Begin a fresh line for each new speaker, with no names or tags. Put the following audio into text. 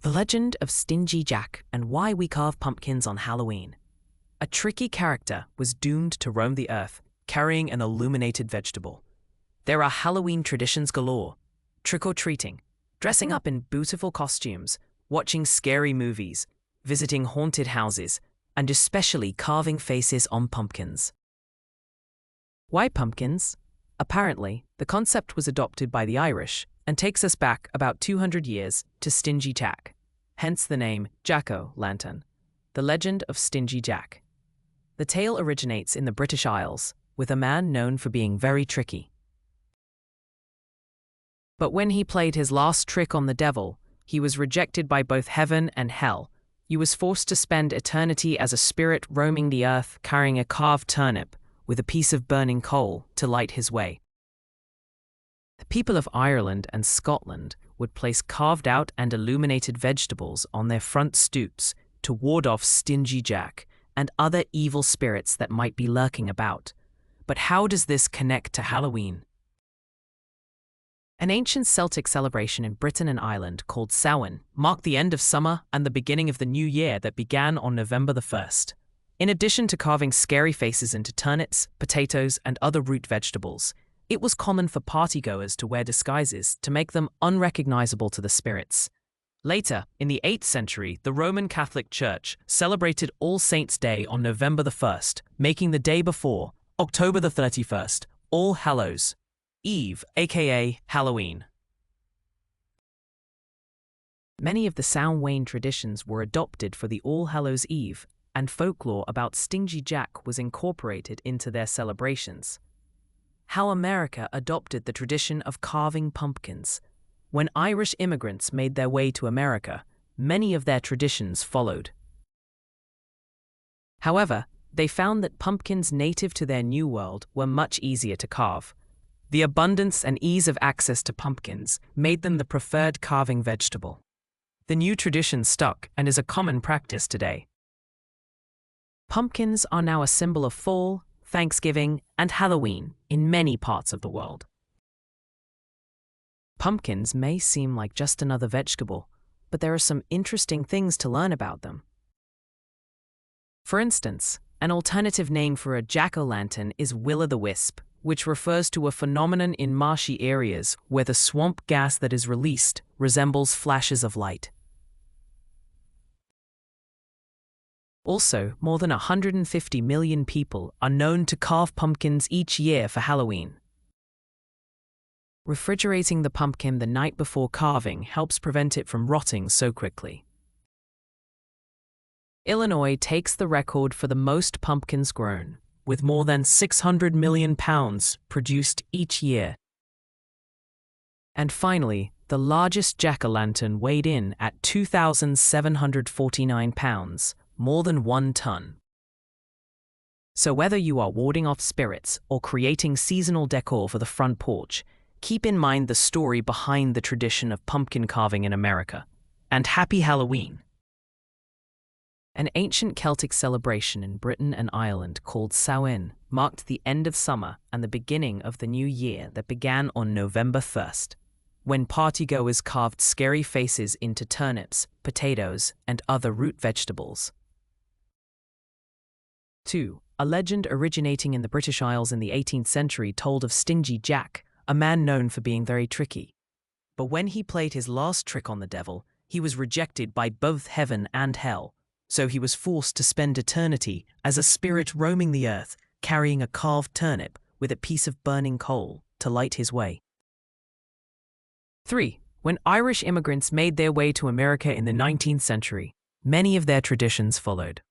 The Legend of Stingy Jack and Why We Carve Pumpkins on Halloween. A tricky character was doomed to roam the earth, carrying an illuminated vegetable. There are Halloween traditions galore: trick-or-treating, dressing up in beautiful costumes, watching scary movies, visiting haunted houses, and especially carving faces on pumpkins. Why pumpkins? Apparently, the concept was adopted by the Irish and takes us back about 200 years to Stingy Jack, hence the name Jack-o'-lantern, the legend of Stingy Jack. The tale originates in the British Isles, with a man known for being very tricky. But when he played his last trick on the devil, he was rejected by both heaven and hell. He was forced to spend eternity as a spirit roaming the earth, carrying a carved turnip with a piece of burning coal to light his way. The people of Ireland and Scotland would place carved out and illuminated vegetables on their front stoops to ward off Stingy Jack and other evil spirits that might be lurking about. But how does this connect to Halloween? An ancient Celtic celebration in Britain and Ireland called Samhain marked the end of summer and the beginning of the new year that began on November the 1st. In addition to carving scary faces into turnips, potatoes, and other root vegetables, it was common for partygoers to wear disguises to make them unrecognizable to the spirits. Later, in the 8th century, the Roman Catholic Church celebrated All Saints' Day on November the 1st, making the day before, October the 31st, All Hallows' Eve, aka Halloween. Many of the Samhain traditions were adopted for the All Hallows' Eve, and folklore about Stingy Jack was incorporated into their celebrations. How America adopted the tradition of carving pumpkins. When Irish immigrants made their way to America, many of their traditions followed. However, they found that pumpkins native to their new world were much easier to carve. The abundance and ease of access to pumpkins made them the preferred carving vegetable. The new tradition stuck and is a common practice today. Pumpkins are now a symbol of fall, Thanksgiving, and Halloween in many parts of the world. Pumpkins may seem like just another vegetable, but there are some interesting things to learn about them. For instance, an alternative name for a jack-o'-lantern is will-o'-the-wisp, which refers to a phenomenon in marshy areas where the swamp gas that is released resembles flashes of light. Also, more than 150 million people are known to carve pumpkins each year for Halloween. Refrigerating the pumpkin the night before carving helps prevent it from rotting so quickly. Illinois takes the record for the most pumpkins grown, with more than 600 million pounds produced each year. And finally, the largest jack-o'-lantern weighed in at 2,749 pounds, more than 1 ton. So whether you are warding off spirits or creating seasonal decor for the front porch, keep in mind the story behind the tradition of pumpkin carving in America. And happy Halloween! An ancient Celtic celebration in Britain and Ireland called Samhain marked the end of summer and the beginning of the new year that began on November 1st, when partygoers carved scary faces into turnips, potatoes, and other root vegetables. 2. A legend originating in the British Isles in the 18th century told of Stingy Jack, a man known for being very tricky. But when he played his last trick on the devil, he was rejected by both heaven and hell, so he was forced to spend eternity as a spirit roaming the earth, carrying a carved turnip with a piece of burning coal to light his way. 3. When Irish immigrants made their way to America in the 19th century, many of their traditions followed.